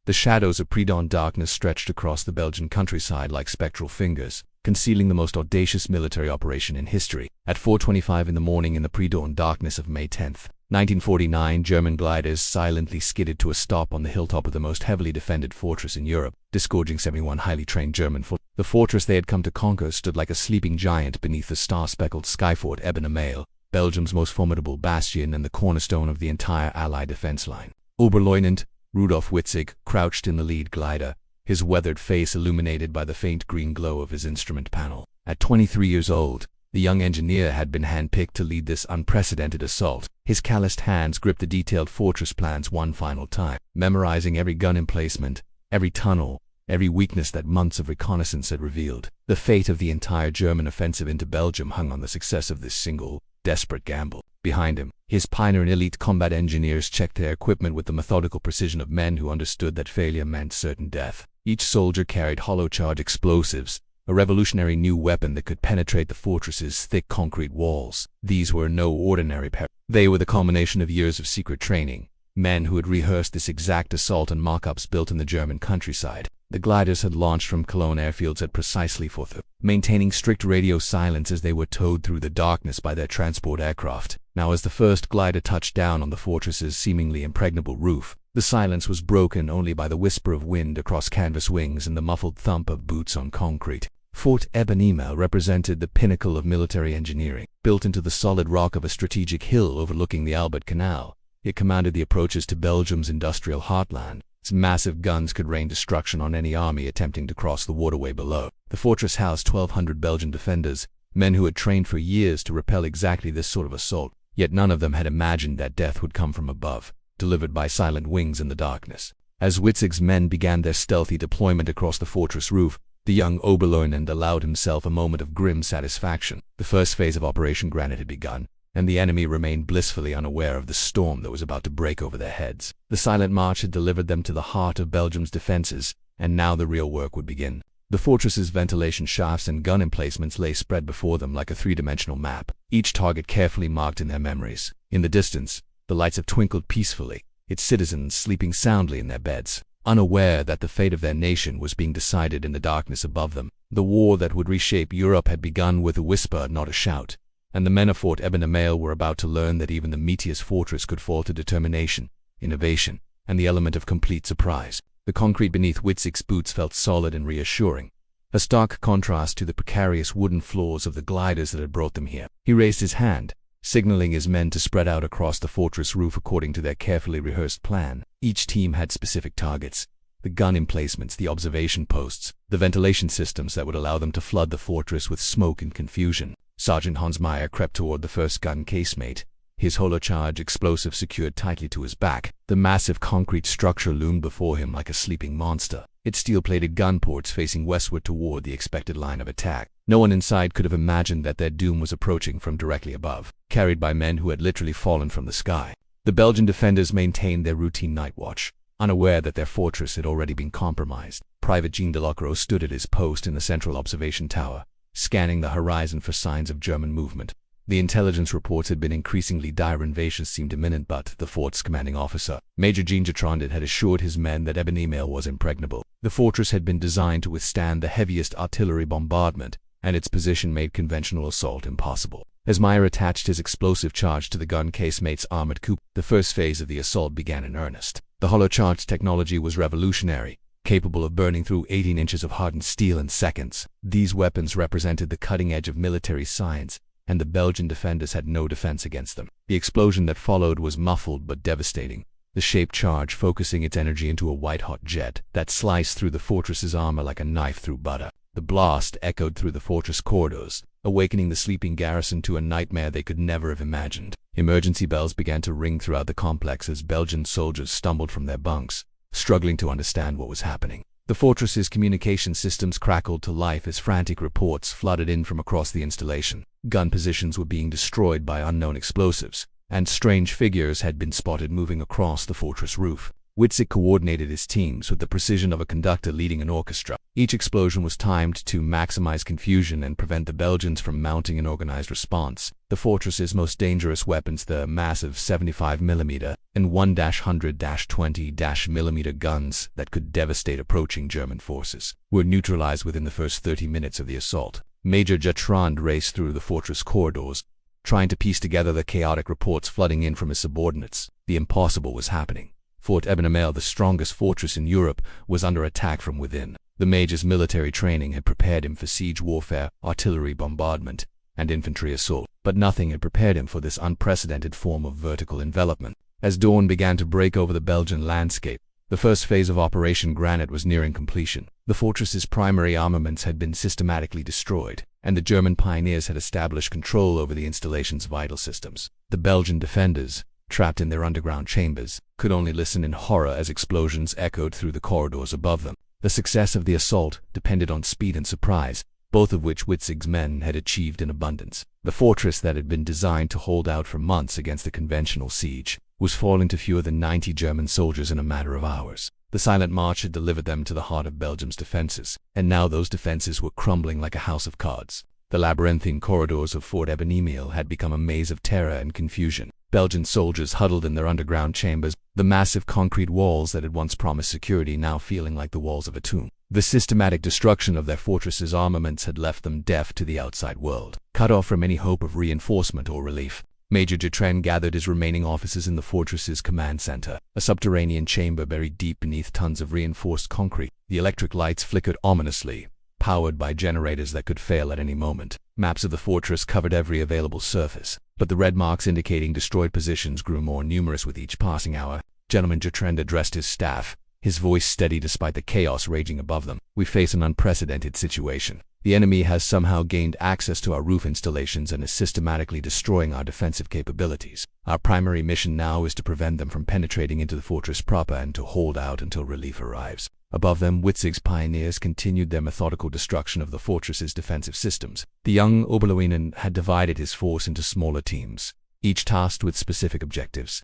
The shadows of pre-dawn darkness stretched across the Belgian countryside like spectral fingers, concealing the most audacious military operation in history. At 4:25 in the morning in the pre-dawn darkness of May 10, 1949, German gliders silently skidded to a stop on the hilltop of the most heavily defended fortress in Europe, disgorging 71 highly trained German foot. The fortress they had come to conquer stood like a sleeping giant beneath the star-speckled skyfort Eben-Emael, Belgium's most formidable bastion and the cornerstone of the entire Allied defense line. Oberleutnant Rudolf Witzig crouched in the lead glider, his weathered face illuminated by the faint green glow of his instrument panel. At 23 years old, the young engineer had been handpicked to lead this unprecedented assault. His calloused hands gripped the detailed fortress plans one final time, memorizing every gun emplacement, every tunnel, every weakness that months of reconnaissance had revealed. The fate of the entire German offensive into Belgium hung on the success of this single, desperate gamble. Behind him, his pioneer and elite combat engineers checked their equipment with the methodical precision of men who understood that failure meant certain death. Each soldier carried hollow-charge explosives, a revolutionary new weapon that could penetrate the fortress's thick concrete walls. These were no ordinary pair. They were the culmination of years of secret training, men who had rehearsed this exact assault on mock-ups built in the German countryside. The gliders had launched from Cologne airfields at precisely 4:30, maintaining strict radio silence as they were towed through the darkness by their transport aircraft. Now as the first glider touched down on the fortress's seemingly impregnable roof, the silence was broken only by the whisper of wind across canvas wings and the muffled thump of boots on concrete. Fort Eben-Emael represented the pinnacle of military engineering. Built into the solid rock of a strategic hill overlooking the Albert Canal, it commanded the approaches to Belgium's industrial heartland. Its massive guns could rain destruction on any army attempting to cross the waterway below. The fortress housed 1,200 Belgian defenders, men who had trained for years to repel exactly this sort of assault. Yet none of them had imagined that death would come from above, delivered by silent wings in the darkness. As Witzig's men began their stealthy deployment across the fortress roof, the young Oberleutnant allowed himself a moment of grim satisfaction. The first phase of Operation Granite had begun, and the enemy remained blissfully unaware of the storm that was about to break over their heads. The silent march had delivered them to the heart of Belgium's defenses, and now the real work would begin. The fortress's ventilation shafts and gun emplacements lay spread before them like a three-dimensional map, each target carefully marked in their memories. In the distance, the lights have twinkled peacefully, its citizens sleeping soundly in their beds, unaware that the fate of their nation was being decided in the darkness above them. The war that would reshape Europe had begun with a whisper, not a shout, and the men of Fort Eben-Emael were about to learn that even the mightiest fortress could fall to determination, innovation, and the element of complete surprise. The concrete beneath Witzig's boots felt solid and reassuring, a stark contrast to the precarious wooden floors of the gliders that had brought them here. He raised his hand, signaling his men to spread out across the fortress roof according to their carefully rehearsed plan. Each team had specific targets: the gun emplacements, the observation posts, the ventilation systems that would allow them to flood the fortress with smoke and confusion. Sergeant Hans Meyer crept toward the first gun casemate, his hollow-charge explosive secured tightly to his back. The massive concrete structure loomed before him like a sleeping monster, its steel-plated gun ports facing westward toward the expected line of attack. No one inside could have imagined that their doom was approaching from directly above, carried by men who had literally fallen from the sky. The Belgian defenders maintained their routine night watch, unaware that their fortress had already been compromised. Private Jean Delacroix stood at his post in the central observation tower, scanning the horizon for signs of German movement. The intelligence reports had been increasingly dire. Invasion seemed imminent, but the fort's commanding officer, Major Jean Gertrandet, had assured his men that Eben-Emael was impregnable. The fortress had been designed to withstand the heaviest artillery bombardment, and its position made conventional assault impossible. As Meyer attached his explosive charge to the gun casemate's armored coupe, the first phase of the assault began in earnest. The hollow-charge technology was revolutionary, capable of burning through 18 inches of hardened steel in seconds. These weapons represented the cutting edge of military science, and the Belgian defenders had no defense against them. The explosion that followed was muffled but devastating, the shaped charge focusing its energy into a white-hot jet that sliced through the fortress's armor like a knife through butter. The blast echoed through the fortress corridors, awakening the sleeping garrison to a nightmare they could never have imagined. Emergency bells began to ring throughout the complex as Belgian soldiers stumbled from their bunks, struggling to understand what was happening. The fortress's communication systems crackled to life as frantic reports flooded in from across the installation. Gun positions were being destroyed by unknown explosives, and strange figures had been spotted moving across the fortress roof. Witzig coordinated his teams with the precision of a conductor leading an orchestra. Each explosion was timed to maximize confusion and prevent the Belgians from mounting an organized response. The fortress's most dangerous weapons, the massive 75mm and 100-20-mm guns that could devastate approaching German forces, were neutralized within the first 30 minutes of the assault. Major Bertrand raced through the fortress corridors, trying to piece together the chaotic reports flooding in from his subordinates. The impossible was happening. Fort Ebenemer, the strongest fortress in Europe, was under attack from within. The Major's military training had prepared him for siege warfare, artillery bombardment, and infantry assault, but nothing had prepared him for this unprecedented form of vertical envelopment. As dawn began to break over the Belgian landscape, the first phase of Operation Granite was nearing completion. The fortress's primary armaments had been systematically destroyed, and the German pioneers had established control over the installation's vital systems. The Belgian defenders, trapped in their underground chambers, could only listen in horror as explosions echoed through the corridors above them. The success of the assault depended on speed and surprise, both of which Witzig's men had achieved in abundance. The fortress that had been designed to hold out for months against a conventional siege was falling to fewer than 90 German soldiers in a matter of hours. The silent march had delivered them to the heart of Belgium's defenses, and now those defenses were crumbling like a house of cards. The labyrinthine corridors of Fort Ebenemer had become a maze of terror and confusion. Belgian soldiers huddled in their underground chambers, the massive concrete walls that had once promised security now feeling like the walls of a tomb. The systematic destruction of their fortress's armaments had left them deaf to the outside world. Cut off from any hope of reinforcement or relief, Major Bertrand gathered his remaining officers in the fortress's command center, a subterranean chamber buried deep beneath tons of reinforced concrete. The electric lights flickered ominously, powered by generators that could fail at any moment. Maps of the fortress covered every available surface, but the red marks indicating destroyed positions grew more numerous with each passing hour. Gentleman Bertrand addressed his staff, his voice steady despite the chaos raging above them. We face an unprecedented situation. The enemy has somehow gained access to our roof installations and is systematically destroying our defensive capabilities. Our primary mission now is to prevent them from penetrating into the fortress proper and to hold out until relief arrives. Above them, Witzig's pioneers continued their methodical destruction of the fortress's defensive systems. The young Oberleutnant had divided his force into smaller teams, each tasked with specific objectives.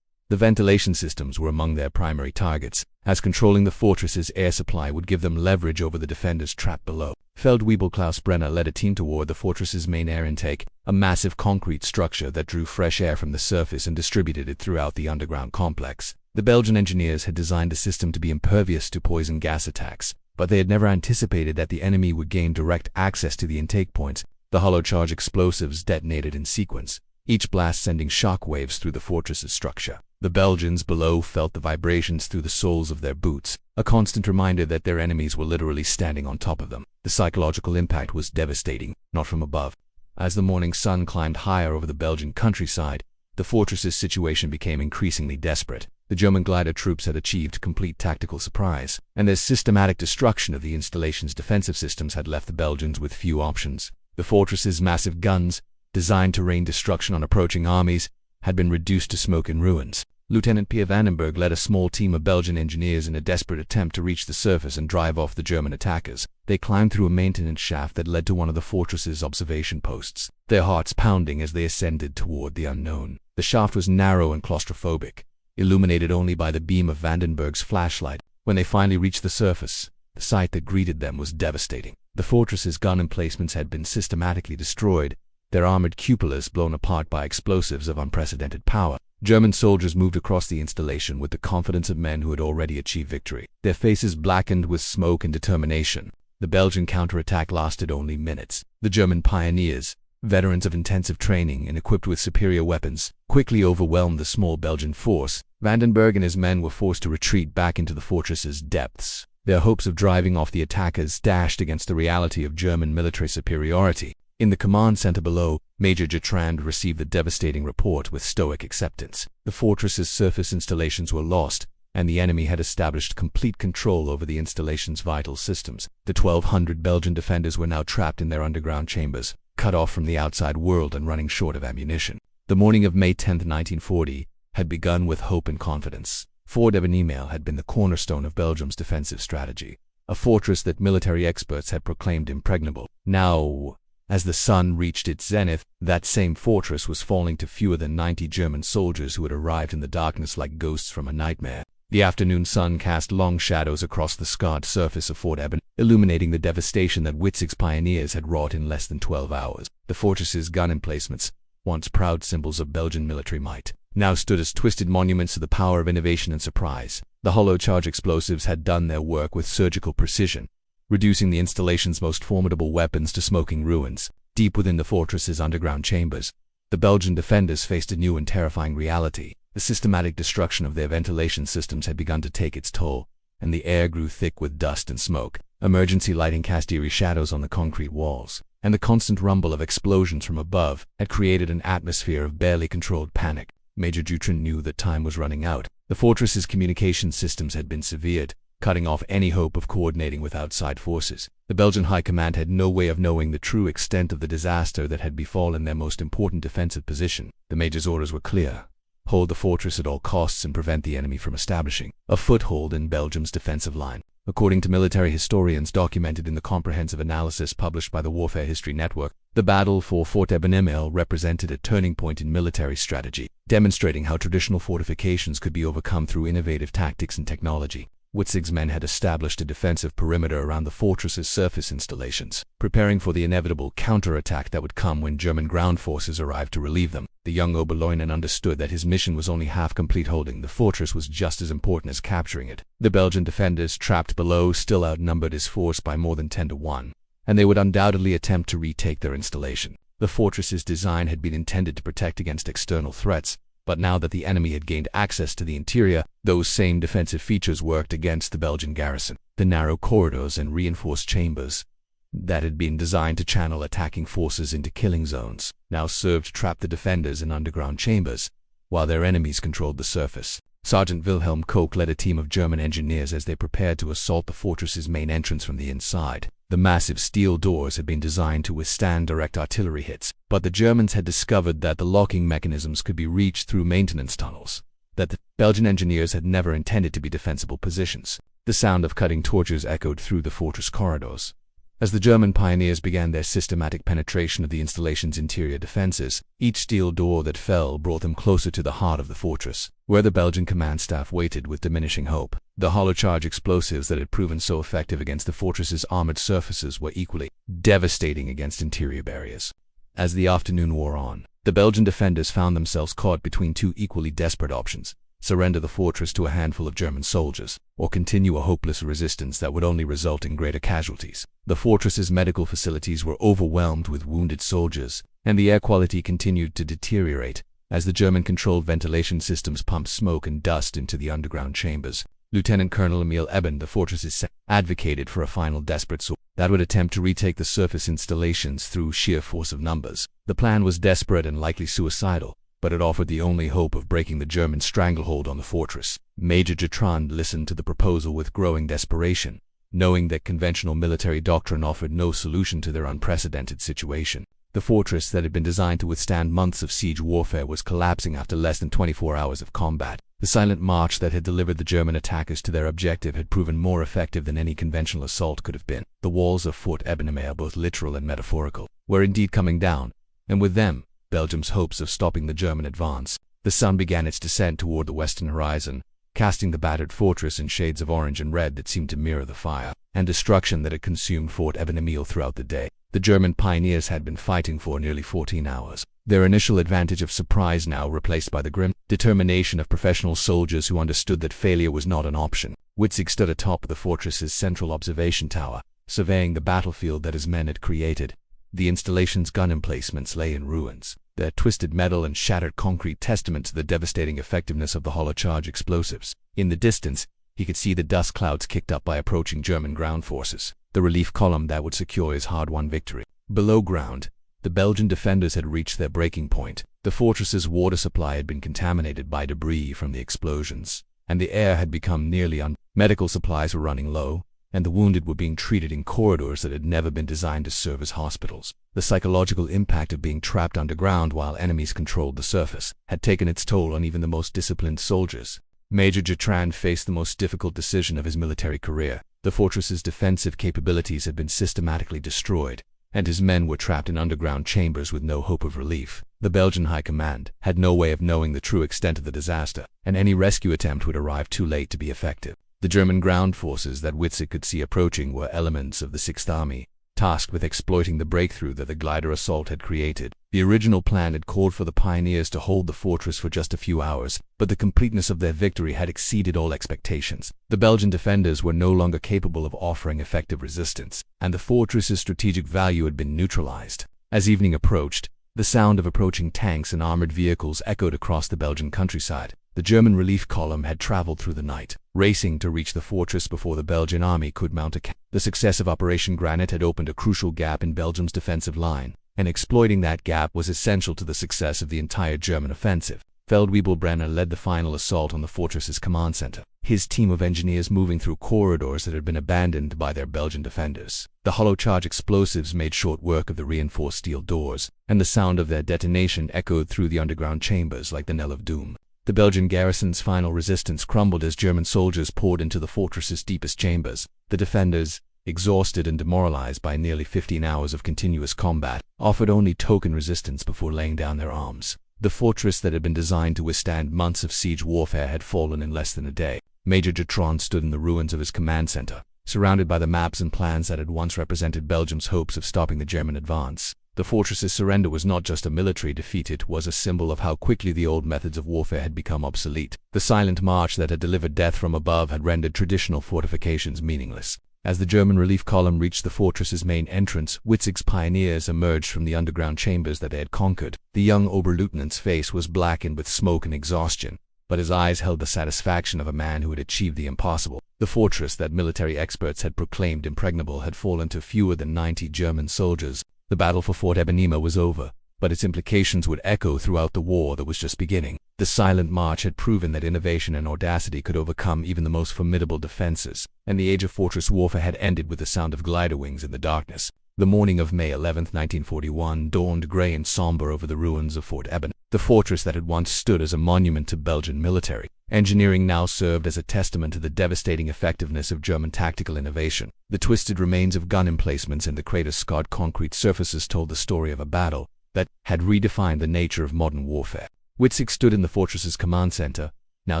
The ventilation systems were among their primary targets, as controlling the fortress's air supply would give them leverage over the defenders trapped below. Feldwebel Klaus Brenner led a team toward the fortress's main air intake, a massive concrete structure that drew fresh air from the surface and distributed it throughout the underground complex. The Belgian engineers had designed the system to be impervious to poison gas attacks, but they had never anticipated that the enemy would gain direct access to the intake points. The hollow charge explosives detonated in sequence, each blast sending shock waves through the fortress's structure. The Belgians below felt the vibrations through the soles of their boots, a constant reminder that their enemies were literally standing on top of them. The psychological impact was devastating, not from above. As the morning sun climbed higher over the Belgian countryside, the fortress's situation became increasingly desperate. The German glider troops had achieved complete tactical surprise, and their systematic destruction of the installation's defensive systems had left the Belgians with few options. The fortress's massive guns, designed to rain destruction on approaching armies, had been reduced to smoke and ruins. Lieutenant Pierre Vandenberg led a small team of Belgian engineers in a desperate attempt to reach the surface and drive off the German attackers. They climbed through a maintenance shaft that led to one of the fortress's observation posts, their hearts pounding as they ascended toward the unknown. The shaft was narrow and claustrophobic, illuminated only by the beam of Vandenberg's flashlight. When they finally reached the surface, the sight that greeted them was devastating. The fortress's gun emplacements had been systematically destroyed, their armored cupolas blown apart by explosives of unprecedented power. German soldiers moved across the installation with the confidence of men who had already achieved victory, their faces blackened with smoke and determination. The Belgian counterattack lasted only minutes. The German pioneers, veterans of intensive training and equipped with superior weapons, quickly overwhelmed the small Belgian force. Vandenberg and his men were forced to retreat back into the fortress's depths, their hopes of driving off the attackers dashed against the reality of German military superiority. In the command center below, Major Bertrand received the devastating report with stoic acceptance. The fortress's surface installations were lost, and the enemy had established complete control over the installation's vital systems. The 1,200 Belgian defenders were now trapped in their underground chambers, cut off from the outside world and running short of ammunition. The morning of May 10, 1940, had begun with hope and confidence. Fort Ebenemer had been the cornerstone of Belgium's defensive strategy, a fortress that military experts had proclaimed impregnable. Now, as the sun reached its zenith, that same fortress was falling to fewer than 90 German soldiers who had arrived in the darkness like ghosts from a nightmare. The afternoon sun cast long shadows across the scarred surface of Fort Eben, illuminating the devastation that Witzig's pioneers had wrought in less than 12 hours. The fortress's gun emplacements, once proud symbols of Belgian military might, now stood as twisted monuments to the power of innovation and surprise. The hollow charge explosives had done their work with surgical precision, reducing the installation's most formidable weapons to smoking ruins. Deep within the fortress's underground chambers, the Belgian defenders faced a new and terrifying reality. The systematic destruction of their ventilation systems had begun to take its toll, and the air grew thick with dust and smoke. Emergency lighting cast eerie shadows on the concrete walls, and the constant rumble of explosions from above had created an atmosphere of barely controlled panic. Major Dutron knew that time was running out. The fortress's communication systems had been severed, cutting off any hope of coordinating with outside forces. The Belgian High Command had no way of knowing the true extent of the disaster that had befallen their most important defensive position. The Major's orders were clear: hold the fortress at all costs and prevent the enemy from establishing a foothold in Belgium's defensive line. According to military historians documented in the comprehensive analysis published by the Warfare History Network, the battle for Fort Eben represented a turning point in military strategy, demonstrating how traditional fortifications could be overcome through innovative tactics and technology. Witzig's men had established a defensive perimeter around the fortress's surface installations, preparing for the inevitable counterattack that would come when German ground forces arrived to relieve them. The young Oberleutnant understood that his mission was only half complete. Holding the fortress was just as important as capturing it. The Belgian defenders trapped below still outnumbered his force by more than 10 to 1, and they would undoubtedly attempt to retake their installation. The fortress's design had been intended to protect against external threats, but now that the enemy had gained access to the interior, those same defensive features worked against the Belgian garrison. The narrow corridors and reinforced chambers that had been designed to channel attacking forces into killing zones now served to trap the defenders in underground chambers, while their enemies controlled the surface. Sergeant Wilhelm Koch led a team of German engineers as they prepared to assault the fortress's main entrance from the inside. The massive steel doors had been designed to withstand direct artillery hits, but the Germans had discovered that the locking mechanisms could be reached through maintenance tunnels that the Belgian engineers had never intended to be defensible positions. The sound of cutting torches echoed through the fortress corridors as the German pioneers began their systematic penetration of the installation's interior defenses. Each steel door that fell brought them closer to the heart of the fortress, where the Belgian command staff waited with diminishing hope. The hollow charge explosives that had proven so effective against the fortress's armored surfaces were equally devastating against interior barriers. As the afternoon wore on, the Belgian defenders found themselves caught between two equally desperate options: surrender the fortress to a handful of German soldiers, or continue a hopeless resistance that would only result in greater casualties. The fortress's medical facilities were overwhelmed with wounded soldiers, and the air quality continued to deteriorate as the German-controlled ventilation systems pumped smoke and dust into the underground chambers. Lieutenant Colonel Emil Eben, the fortress's advocated for a final desperate assault that would attempt to retake the surface installations through sheer force of numbers. The plan was desperate and likely suicidal, but it offered the only hope of breaking the German stranglehold on the fortress. Major Dutron listened to the proposal with growing desperation, knowing that conventional military doctrine offered no solution to their unprecedented situation. The fortress that had been designed to withstand months of siege warfare was collapsing after less than 24 hours of combat. The silent march that had delivered the German attackers to their objective had proven more effective than any conventional assault could have been. The walls of Fort Eben, both literal and metaphorical, were indeed coming down, and with them, Belgium's hopes of stopping the German advance. The sun began its descent toward the western horizon, casting the battered fortress in shades of orange and red that seemed to mirror the fire and destruction that had consumed Fort Eben throughout the day. The German pioneers had been fighting for nearly 14 hours, their initial advantage of surprise now replaced by the grim determination of professional soldiers who understood that failure was not an option. Witzig stood atop the fortress's central observation tower, surveying the battlefield that his men had created. The installation's gun emplacements lay in ruins, their twisted metal and shattered concrete testament to the devastating effectiveness of the hollow charge explosives. In the distance, he could see the dust clouds kicked up by approaching German ground forces, the relief column that would secure his hard-won victory. Below ground, the Belgian defenders had reached their breaking point. The fortress's water supply had been contaminated by debris from the explosions, and the air had become nearly unbearable. Medical supplies were running low, and the wounded were being treated in corridors that had never been designed to serve as hospitals. The psychological impact of being trapped underground while enemies controlled the surface had taken its toll on even the most disciplined soldiers. Major Dutron faced the most difficult decision of his military career. The fortress's defensive capabilities had been systematically destroyed, and his men were trapped in underground chambers with no hope of relief. The Belgian High Command had no way of knowing the true extent of the disaster, and any rescue attempt would arrive too late to be effective. The German ground forces that Witzig could see approaching were elements of the Sixth Army, tasked with exploiting the breakthrough that the glider assault had created. The original plan had called for the pioneers to hold the fortress for just a few hours, but the completeness of their victory had exceeded all expectations. The Belgian defenders were no longer capable of offering effective resistance, and the fortress's strategic value had been neutralized. As evening approached, the sound of approaching tanks and armored vehicles echoed across the Belgian countryside. The German relief column had traveled through the night, racing to reach the fortress before the Belgian army could mount a camp. The success of Operation Granite had opened a crucial gap in Belgium's defensive line, and exploiting that gap was essential to the success of the entire German offensive. Feldwebel led the final assault on the fortress's command center, his team of engineers moving through corridors that had been abandoned by their Belgian defenders. The hollow charge explosives made short work of the reinforced steel doors, and the sound of their detonation echoed through the underground chambers like the knell of doom. The Belgian garrison's final resistance crumbled as German soldiers poured into the fortress's deepest chambers. The defenders, exhausted and demoralized by nearly 15 hours of continuous combat, offered only token resistance before laying down their arms. The fortress that had been designed to withstand months of siege warfare had fallen in less than a day. Major Dutron stood in the ruins of his command center, surrounded by the maps and plans that had once represented Belgium's hopes of stopping the German advance. The fortress's surrender was not just a military defeat, it was a symbol of how quickly the old methods of warfare had become obsolete. The silent march that had delivered death from above had rendered traditional fortifications meaningless. As the German relief column reached the fortress's main entrance, Witzig's pioneers emerged from the underground chambers that they had conquered. The young Oberleutnant's face was blackened with smoke and exhaustion, but his eyes held the satisfaction of a man who had achieved the impossible. The fortress that military experts had proclaimed impregnable had fallen to fewer than 90 German soldiers. The battle for Fort Ebenheim was over, but its implications would echo throughout the war that was just beginning. The silent march had proven that innovation and audacity could overcome even the most formidable defenses, and the age of fortress warfare had ended with the sound of glider wings in the darkness. The morning of May 11, 1941 dawned gray and somber over the ruins of Fort Ebenheim. The fortress that had once stood as a monument to Belgian military engineering now served as a testament to the devastating effectiveness of German tactical innovation. The twisted remains of gun emplacements and the crater-scarred concrete surfaces told the story of a battle that had redefined the nature of modern warfare. Witzig stood in the fortress's command center, now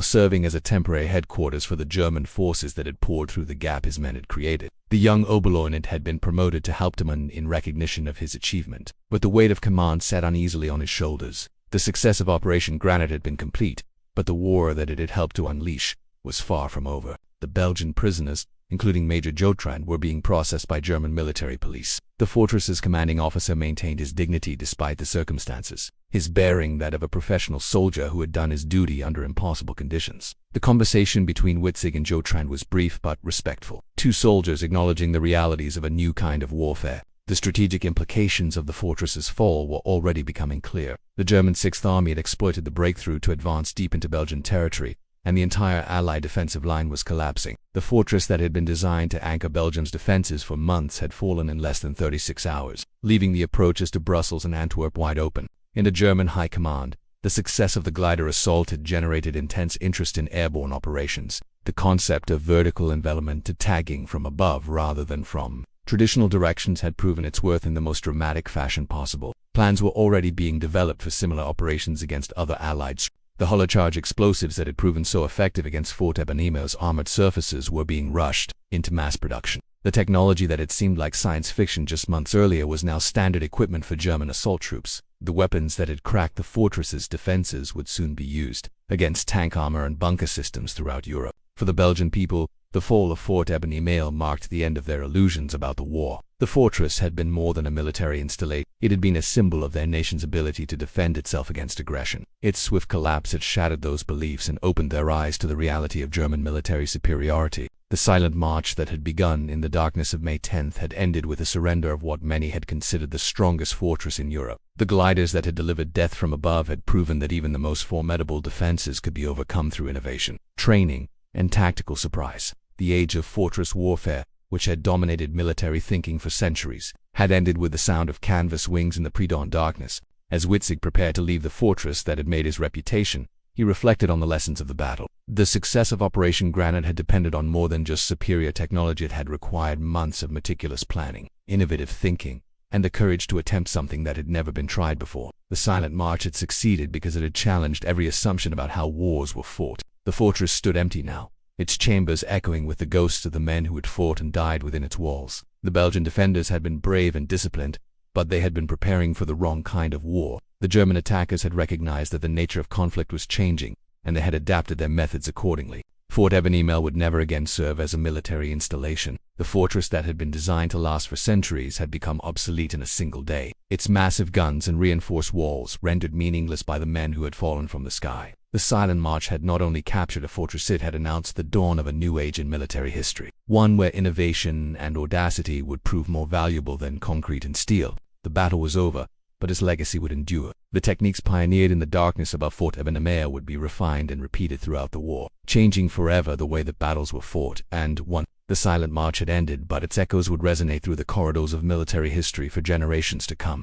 serving as a temporary headquarters for the German forces that had poured through the gap his men had created. The young Oberleutnant had been promoted to Hauptmann in recognition of his achievement, but the weight of command sat uneasily on his shoulders. The success of Operation Granite had been complete, but the war that it had helped to unleash was far from over. The Belgian prisoners, including Major Jotran, were being processed by German military police. The fortress's commanding officer maintained his dignity despite the circumstances, his bearing that of a professional soldier who had done his duty under impossible conditions. The conversation between Witzig and Jotran was brief but respectful, two soldiers acknowledging the realities of a new kind of warfare. The strategic implications of the fortress's fall were already becoming clear. The German Sixth Army had exploited the breakthrough to advance deep into Belgian territory, and the entire Allied defensive line was collapsing. The fortress that had been designed to anchor Belgium's defenses for months had fallen in less than 36 hours, leaving the approaches to Brussels and Antwerp wide open. In the German High Command, the success of the glider assault had generated intense interest in airborne operations. The concept of vertical envelopment to tagging from above rather than from traditional directions had proven its worth in the most dramatic fashion possible. Plans were already being developed for similar operations against other Allied. The hollow charge explosives that had proven so effective against Fort Ebenheim's armored surfaces were being rushed into mass production. The technology that had seemed like science fiction just months earlier was now standard equipment for German assault troops. The weapons that had cracked the fortress's defenses would soon be used against tank armor and bunker systems throughout Europe. For the Belgian people, the fall of Fort Ebenheim marked the end of their illusions about the war. The fortress had been more than a military installation. It had been a symbol of their nation's ability to defend itself against aggression. Its swift collapse had shattered those beliefs and opened their eyes to the reality of German military superiority. The silent march that had begun in the darkness of May 10th had ended with the surrender of what many had considered the strongest fortress in Europe. The gliders that had delivered death from above had proven that even the most formidable defenses could be overcome through innovation, training, and tactical surprise. The age of fortress warfare, which had dominated military thinking for centuries, had ended with the sound of canvas wings in the pre-dawn darkness. As Witzig prepared to leave the fortress that had made his reputation, he reflected on the lessons of the battle. The success of Operation Granite had depended on more than just superior technology. It had required months of meticulous planning, innovative thinking, and the courage to attempt something that had never been tried before. The silent march had succeeded because it had challenged every assumption about how wars were fought. The fortress stood empty now, its chambers echoing with the ghosts of the men who had fought and died within its walls. The Belgian defenders had been brave and disciplined, but they had been preparing for the wrong kind of war. The German attackers had recognized that the nature of conflict was changing, and they had adapted their methods accordingly. Fort Ebenemael would never again serve as a military installation. The fortress that had been designed to last for centuries had become obsolete in a single day, its massive guns and reinforced walls rendered meaningless by the men who had fallen from the sky. The silent march had not only captured a fortress, it had announced the dawn of a new age in military history, one where innovation and audacity would prove more valuable than concrete and steel. The battle was over, but its legacy would endure. The techniques pioneered in the darkness above Fort Ebenemael would be refined and repeated throughout the war, changing forever the way that battles were fought and won. The silent march had ended, but its echoes would resonate through the corridors of military history for generations to come.